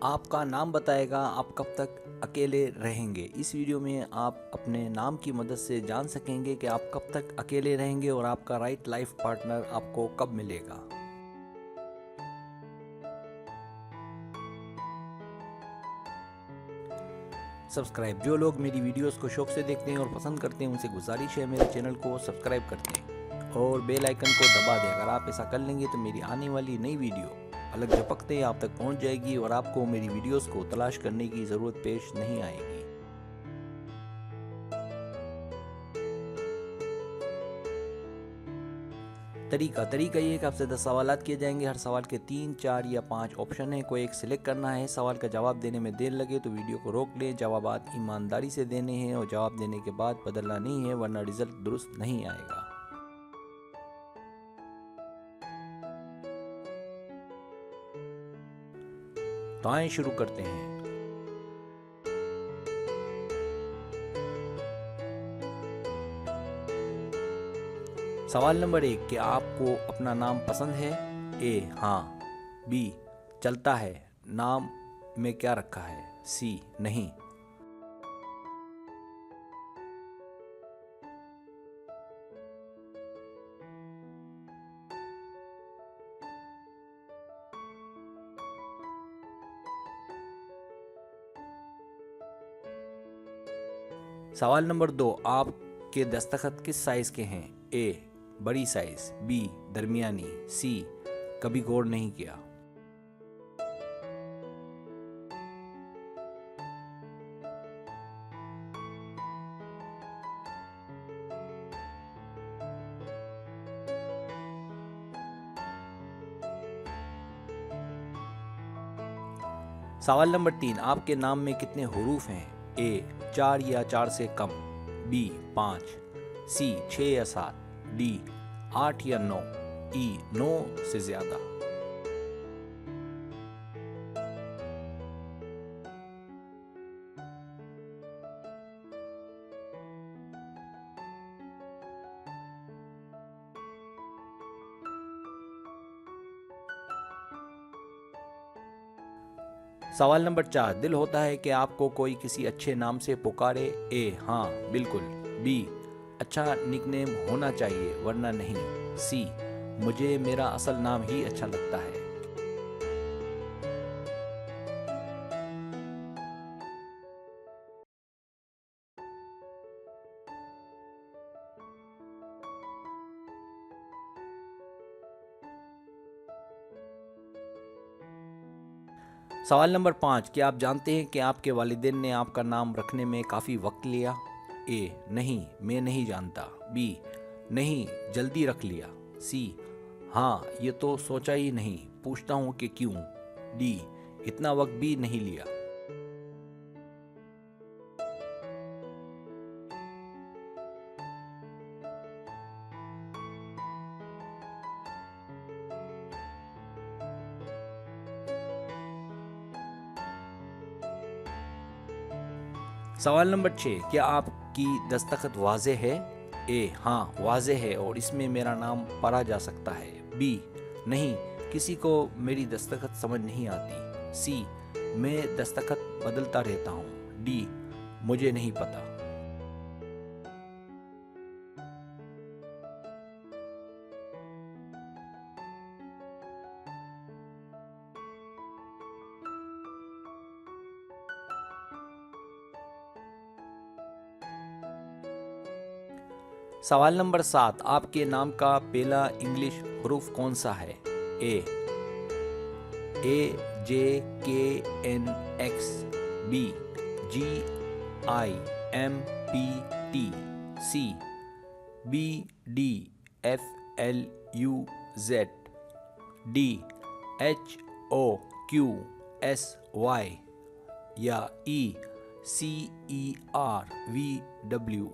आपका नाम बताएगा आप कब तक अकेले रहेंगे। इस वीडियो में आप अपने नाम की मदद से जान सकेंगे कि आप कब तक अकेले रहेंगे और आपका राइट लाइफ पार्टनर आपको कब मिलेगा। सब्सक्राइब, जो लोग मेरी वीडियोस को शौक से देखते हैं और पसंद करते हैं उनसे गुजारिश है मेरे चैनल को सब्सक्राइब करते हैं और बेल आइकन को दबा दें। अगर आप ऐसा कर लेंगे तो मेरी आने वाली नई वीडियो अलग झपकते ही आप तक पहुंच जाएगी और आपको मेरी वीडियोस को तलाश करने की ज़रूरत पेश नहीं आएगी। तरीका ये कि आपसे 10 सवालात किए जाएंगे। हर सवाल के 3, 4 या 5 ऑप्शन है, कोई एक सिलेक्ट करना है। सवाल का जवाब देने में देर लगे तो वीडियो को रोक लें। जवाबात ईमानदारी से देने हैं और जवाब देने के बाद बदलना नहीं है, वरना रिजल्ट दुरुस्त नहीं आएगा। तो आइए शुरू करते हैं। सवाल नंबर 1, क्या आपको अपना नाम पसंद है? ए हाँ, बी चलता है, नाम में क्या रखा है? सी नहीं। सवाल नंबर 2, आपके दस्तखत किस साइज के हैं? ए बड़ी साइज, बी दरमियानी, सी कभी गौर नहीं किया। सवाल नंबर 3, आपके नाम में कितने हुरूफ हैं? ए 4 या 4 से कम, बी 5, सी 6 या 7, डी 8 या 9, ई 9 से ज्यादा। सवाल नंबर 4, दिल होता है कि आपको कोई किसी अच्छे नाम से पुकारे? ए हाँ बिल्कुल, बी अच्छा निकनेम होना चाहिए वरना नहीं, सी मुझे मेरा असल नाम ही अच्छा लगता है। सवाल नंबर 5, क्या आप जानते हैं कि आपके वालिदैन ने आपका नाम रखने में काफ़ी वक्त लिया? ए नहीं, मैं नहीं जानता, बी नहीं जल्दी रख लिया, सी हाँ ये तो सोचा ही नहीं, पूछता हूँ कि क्यों, डी इतना वक्त भी नहीं लिया। सवाल नंबर 6, क्या आपकी दस्तखत वाज़ेह है? ए हाँ वाज़ेह है और इसमें मेरा नाम पढ़ा जा सकता है, बी नहीं किसी को मेरी दस्तखत समझ नहीं आती, सी मैं दस्तखत बदलता रहता हूँ, डी मुझे नहीं पता। सवाल नंबर 7, आपके नाम का पहला इंग्लिश हरूफ कौन सा है? A J K N X, B G I M P T, C B D F L U Z, D H O Q S Y या E C E R V W.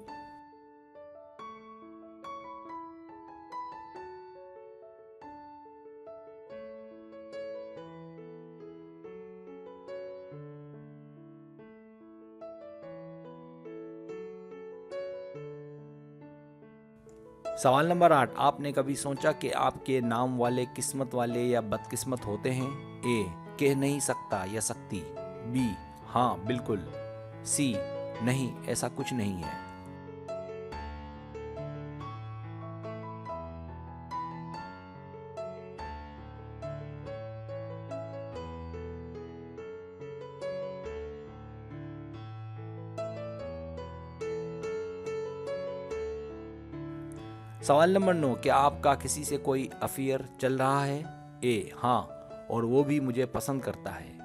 सवाल number 8, आपने कभी सोचा कि आपके नाम वाले किस्मत वाले या बदकिस्मत होते हैं? ए कह नहीं सकता या सकती। बी, हाँ बिल्कुल। सी, नहीं ऐसा कुछ नहीं है। सवाल नंबर 9, क्या आपका किसी से कोई अफेयर चल रहा है? ए, हाँ, और वो भी मुझे पसंद करता है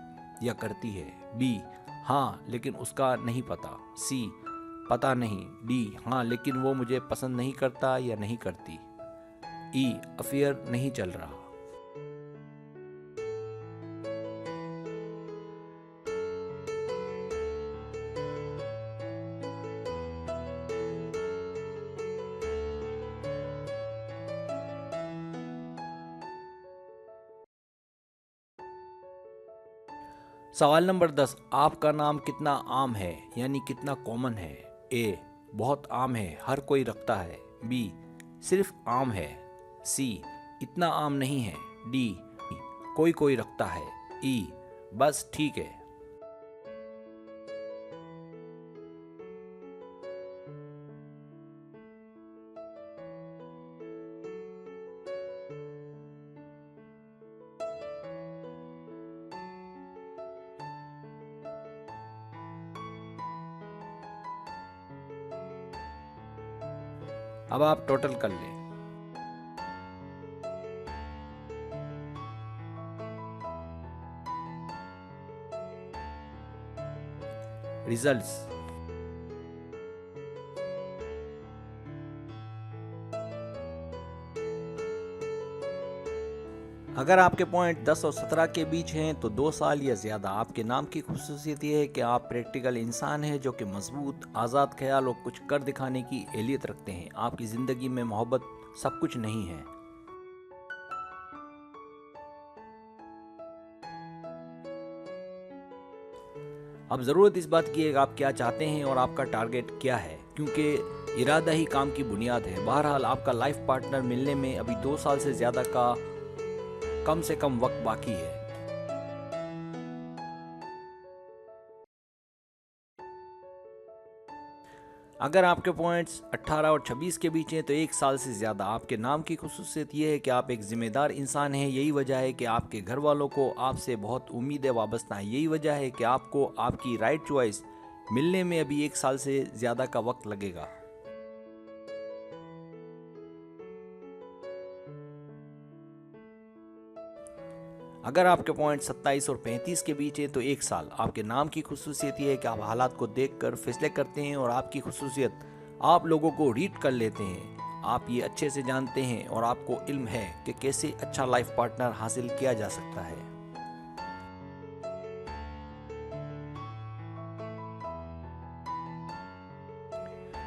या करती है। बी, हाँ लेकिन उसका नहीं पता। सी, पता नहीं। डी, हाँ लेकिन वो मुझे पसंद नहीं करता या नहीं करती। ई, अफेयर नहीं चल रहा। सवाल नंबर 10, आपका नाम कितना आम है यानी कितना कॉमन है? ए, बहुत आम है, हर कोई रखता है। बी, सिर्फ आम है। सी, इतना आम नहीं है। डी, कोई कोई रखता है। ई, बस ठीक है। अब आप टोटल कर लें। रिजल्ट्स। अगर आपके पॉइंट 10 और 17 के बीच हैं तो 2 साल या ज़्यादा। आपके नाम की खूसियत यह है कि आप प्रैक्टिकल इंसान हैं जो कि मजबूत, आज़ाद ख्याल और कुछ कर दिखाने की एहलियत रखते हैं। आपकी ज़िंदगी में मोहब्बत सब कुछ नहीं है। अब ज़रूरत इस बात की है कि आप क्या चाहते हैं और आपका टारगेट क्या है, क्योंकि इरादा ही काम की बुनियाद है। बहरहाल आपका लाइफ पार्टनर मिलने में अभी 2 साल से ज़्यादा का कम से कम वक्त बाकी है। अगर आपके पॉइंट्स 18 और 26 के बीच हैं तो 1 साल से ज़्यादा। आपके नाम की खुसूसियत यह है कि आप एक ज़िम्मेदार इंसान हैं। यही वजह है कि आपके घर वालों को आपसे बहुत उम्मीदें वाबस्ता हैं। यही वजह है कि आपको आपकी राइट चॉइस मिलने में अभी 1 साल से ज़्यादा का वक्त लगेगा। अगर आपके पॉइंट 27 और 35 के बीच है तो 1 साल। आपके नाम की खुसूसियत यह है कि आप हालात को देखकर फैसले करते हैं और आपकी खुसूसियत आप लोगों को रीड कर लेते हैं। आप ये अच्छे से जानते हैं और आपको इल्म है कि कैसे अच्छा लाइफ पार्टनर हासिल किया जा सकता है।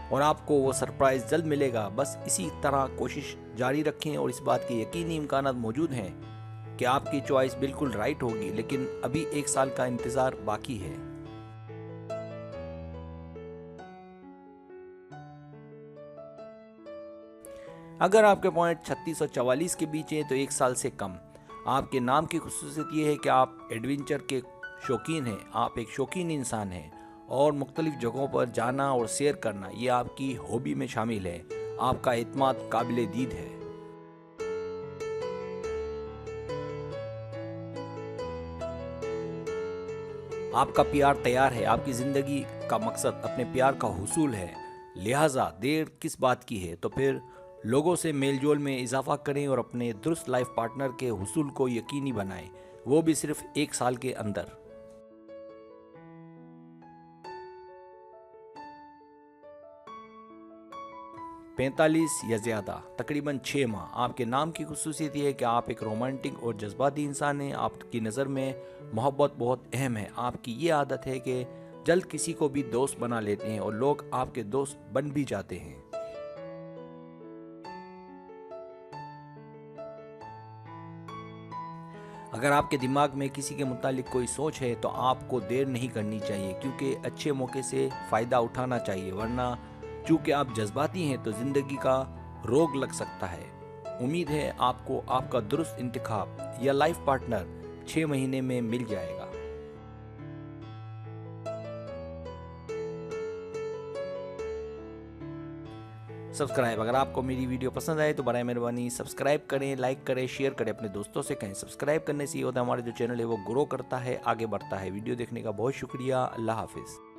और आपको वो सरप्राइज जल्द मिलेगा। बस इसी तरह कोशिश जारी रखें और इस बात के यकीनी इम्कानात मौजूद हैं कि आपकी चॉइस बिल्कुल राइट होगी, लेकिन अभी 1 साल का इंतज़ार बाकी है। अगर आपके पॉइंट 36 और 44 के बीच हैं तो 1 साल से कम। आपके नाम की खुसूसियत ये है कि आप एडवेंचर के शौकीन हैं। आप एक शौकीन इंसान हैं और मुख्तलिफ जगहों पर जाना और सैर करना ये आपकी हॉबी में शामिल है। आपका एतमाद काबिल दीद है। आपका प्यार तैयार है। आपकी ज़िंदगी का मकसद अपने प्यार का हुसूल है, लिहाजा देर किस बात की है। तो फिर लोगों से मेलजोल में इजाफा करें और अपने दुरुस्त लाइफ पार्टनर के हुसूल को यकीनी बनाएं, वो भी सिर्फ 1 साल के अंदर। पैंतालीस या ज़्यादा, तकरीबन 6 माह। आपके नाम की खुसूसियत यह है कि आप एक रोमांटिक और जज्बाती इंसान हैं। आपकी नज़र में मोहब्बत बहुत अहम है। आपकी ये आदत है कि जल्द किसी को भी दोस्त बना लेते हैं और लोग आपके दोस्त बन भी जाते हैं। अगर आपके दिमाग में किसी के मुतालिक कोई सोच है तो आपको देर नहीं करनी चाहिए, क्योंकि अच्छे मौके से फ़ायदा उठाना चाहिए, वरना चूँकि आप जज्बाती हैं तो ज़िंदगी का रोग लग सकता है। उम्मीद है आपको आपका दुरुस्त इंतखाब या लाइफ पार्टनर 6 महीने में मिल जाएगा। सब्सक्राइब। अगर आपको मेरी वीडियो पसंद आए तो बराए मेहरबानी सब्सक्राइब करें, लाइक करें, शेयर करें, अपने दोस्तों से कहें। सब्सक्राइब करने से ये होता है हमारा जो चैनल है वो ग्रो करता है, आगे बढ़ता है। वीडियो देखने का बहुत शुक्रिया। अल्लाह हाफिज़।